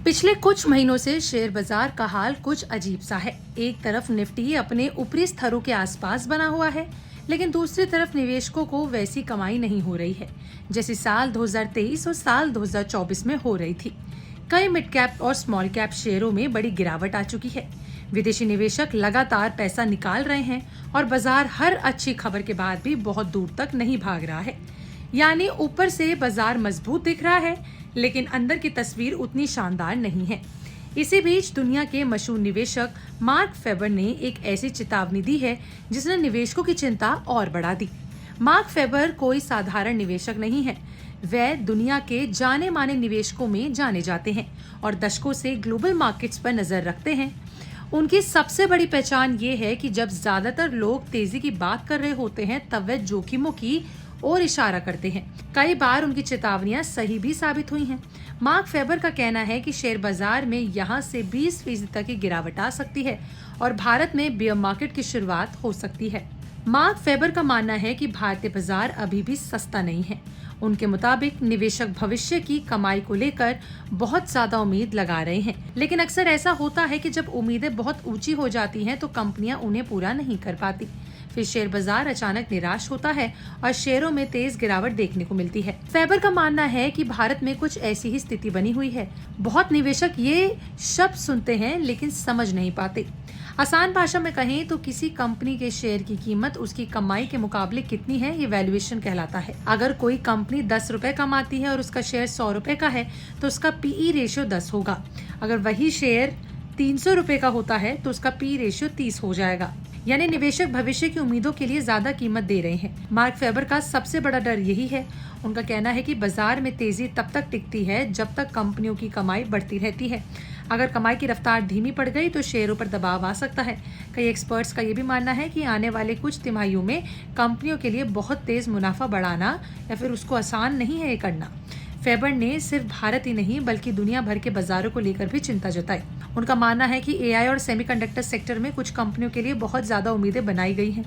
पिछले कुछ महीनों से शेयर बाजार का हाल कुछ अजीब सा है। एक तरफ निफ्टी अपने ऊपरी स्तरों के आसपास बना हुआ है, लेकिन दूसरी तरफ निवेशकों को वैसी कमाई नहीं हो रही है जैसी साल 2023 और साल 2024 में हो रही थी। कई मिड कैप और स्मॉल कैप शेयरों में बड़ी गिरावट आ चुकी है। विदेशी निवेशक लगातार पैसा निकाल रहे हैं और बाजार हर अच्छी खबर के बाद भी बहुत दूर तक नहीं भाग रहा है। यानी ऊपर से बाजार मजबूत दिख रहा है, लेकिन अंदर की तस्वीर उतनी शानदार नहीं है। इसी बीच दुनिया के मशहूर निवेशक मार्क फेबर ने एक ऐसी चेतावनी दी है जिसने निवेशकों की चिंता और बढ़ा दी। मार्क फेबर कोई साधारण निवेशक नहीं है। वे दुनिया के जाने माने निवेशकों में जाने जाते हैं और दशकों से ग्लोबल मार्केट्स पर नजर रखते हैं। उनकी सबसे बड़ी पहचान ये है कि जब ज्यादातर लोग तेजी की बात कर रहे होते हैं तब वे जोखिमों की और इशारा करते हैं। कई बार उनकी चेतावनियां सही भी साबित हुई हैं। मार्क फेबर का कहना है कि शेयर बाजार में यहां से 20% तक की गिरावट आ सकती है और भारत में बेयर मार्केट की शुरुआत हो सकती है। मार्क फेबर का मानना है कि भारतीय बाजार अभी भी सस्ता नहीं है। उनके मुताबिक निवेशक भविष्य की कमाई को लेकर बहुत ज्यादा उम्मीद लगा रहे हैं, लेकिन अक्सर ऐसा होता है कि जब उम्मीदें बहुत ऊंची हो जाती हैं तो कंपनियां उन्हें पूरा नहीं कर पाती। फिर शेयर बाजार अचानक निराश होता है और शेयरों में तेज गिरावट देखने को मिलती है। फेबर का मानना है कि भारत में कुछ ऐसी ही स्थिति बनी हुई है। बहुत निवेशक ये शब्द सुनते हैं लेकिन समझ नहीं पाते। आसान भाषा में कहें तो किसी कंपनी के शेयर की कीमत उसकी कमाई के मुकाबले कितनी है, ये वैल्यूएशन कहलाता है। अगर कोई कंपनी 10 रुपए कमाती है और उसका शेयर 100 रुपए का है तो उसका पीई रेशियो 10 होगा। अगर वही शेयर 300 रुपए का होता है तो उसका पी रेशियो 30 हो जाएगा। यानी निवेशक भविष्य की उम्मीदों के लिए ज्यादा कीमत दे रहे हैं। मार्क फेबर का सबसे बड़ा डर यही है। उनका कहना है कि बाजार में तेजी तब तक टिकती है जब तक कंपनियों की कमाई बढ़ती रहती है। अगर कमाई की रफ्तार धीमी पड़ गई तो शेयरों पर दबाव आ सकता है। कई एक्सपर्ट्स का ये भी मानना है कि आने वाले कुछ तिमाहियों में कंपनियों के लिए बहुत तेज मुनाफा बढ़ाना या फिर उसको आसान नहीं है ये करना। फेबर ने सिर्फ भारत ही नहीं बल्कि दुनिया भर के बाजारों को लेकर भी चिंता जताई। उनका मानना है कि एआई और सेमीकंडक्टर सेक्टर में कुछ कंपनियों के लिए बहुत ज्यादा उम्मीदें बनाई गई हैं।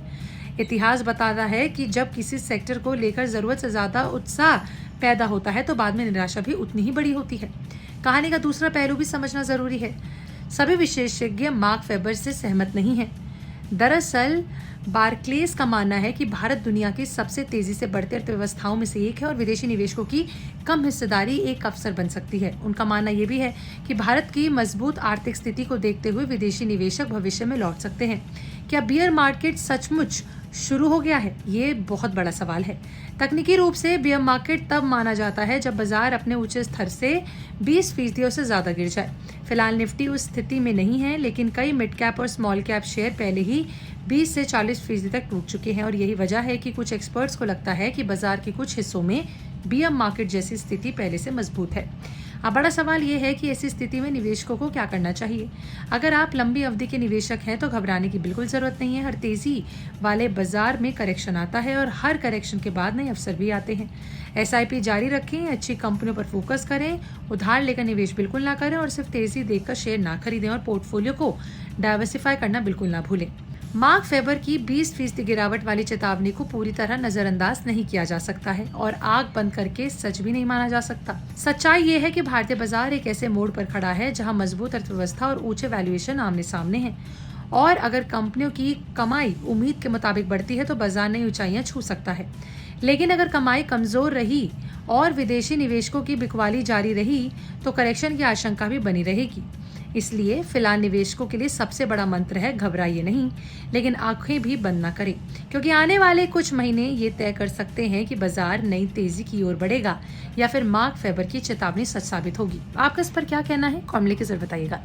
इतिहास बताता है कि जब किसी सेक्टर को लेकर जरूरत से ज्यादा उत्साह पैदा होता है तो बाद में निराशा भी उतनी ही बड़ी होती है। कहानी का दूसरा पहलू भी समझना जरूरी है। सभी विशेषज्ञ मार्क फेबर से सहमत नहीं हैं। दरअसल बार्क्लेस का मानना है कि भारत दुनिया की सबसे तेजी से बढ़ती अर्थव्यवस्थाओं में से एक है और विदेशी निवेशकों की कम हिस्सेदारी एक अवसर बन सकती है। उनका मानना यह भी है कि भारत की मजबूत आर्थिक स्थिति को देखते हुए विदेशी निवेशक भविष्य में लौट सकते हैं। क्या बियर मार्केट सचमुच शुरू हो गया है? ये बहुत बड़ा सवाल है। तकनीकी रूप से बियर मार्केट तब माना जाता है जब बाजार अपने ऊंचे स्तर से 20% से ज्यादा गिर जाए। फिलहाल निफ्टी उस स्थिति में नहीं है, लेकिन कई मिड कैप और स्मॉल कैप शेयर पहले ही 20 से 40% तक टूट चुके हैं और यही वजह है कि कुछ एक्सपर्ट्स को लगता है कि बाजार के कुछ हिस्सों में बियर मार्केट जैसी स्थिति पहले से मजबूत है। अब बड़ा सवाल ये है कि ऐसी स्थिति में निवेशकों को क्या करना चाहिए। अगर आप लंबी अवधि के निवेशक हैं तो घबराने की बिल्कुल जरूरत नहीं है। हर तेजी वाले बाजार में करेक्शन आता है और हर करेक्शन के बाद नए अवसर भी आते हैं। एसआईपी जारी रखें, अच्छी कंपनियों पर फोकस करें, उधार लेकर निवेश बिल्कुल ना करें और सिर्फ तेजी देखकर शेयर ना खरीदें और पोर्टफोलियो को डाइवर्सिफाई करना बिल्कुल ना भूलें। मार्क फेबर की 20% गिरावट वाली चेतावनी को पूरी तरह नजरअंदाज नहीं किया जा सकता है और आग बंद करके सच भी नहीं माना जा सकता। सच्चाई ये है कि भारतीय बाजार एक ऐसे मोड़ पर खड़ा है जहां मजबूत अर्थव्यवस्था और ऊंचे वैल्यूएशन आमने सामने हैं और अगर कंपनियों की कमाई उम्मीद के मुताबिक बढ़ती है तो बाजार नई ऊंचाइयां छू सकता है। लेकिन अगर कमाई कमजोर रही और विदेशी निवेशकों की बिकवाली जारी रही तो करेक्शन की आशंका भी बनी रहेगी। इसलिए फिलहाल निवेशकों के लिए सबसे बड़ा मंत्र है घबराइए नहीं, लेकिन आंखें भी बंद ना करें, क्योंकि आने वाले कुछ महीने ये तय कर सकते हैं कि बाजार नई तेजी की ओर बढ़ेगा या फिर मार्क फेबर की चेतावनी सच साबित होगी। आपका इस पर क्या कहना है? कमेंट लिखकर जरूर बताइएगा।